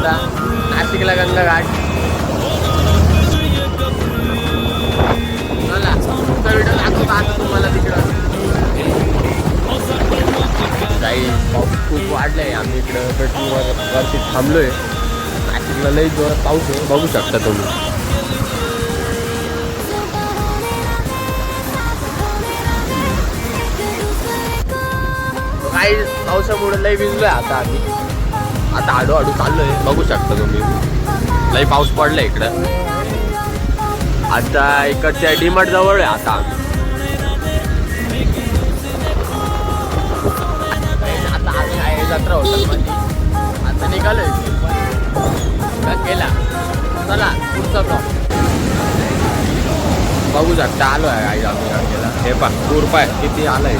आता नाशिकला गंगा घाट. चला तुमचा व्हिडिओ दाखवतो आता तुम्हाला तिकडं. काही पाऊस खूप वाढलाय. आम्ही इकडं पेट्रोल वरती थांबलोय. नाशिकला लई जोरात पाऊस आहे, बघू शकता तुम्ही. काही पावसामुळे लई भिजलोय आता आम्ही. आता हळूहळू चाललोय, बघू शकता तुम्ही. लई पाऊस पडलाय इकडं. आता इकडच्या डीमार्ट जवळ आहे आता आम्ही. आता आम्ही आहे जत्रा हॉटेलमध्ये. आता निघालोय गेला. चला पुढचा ब्लॉग बघू शकता. आलो आहे आम्ही गेला. हे पा 2 रुपये किती आलाय.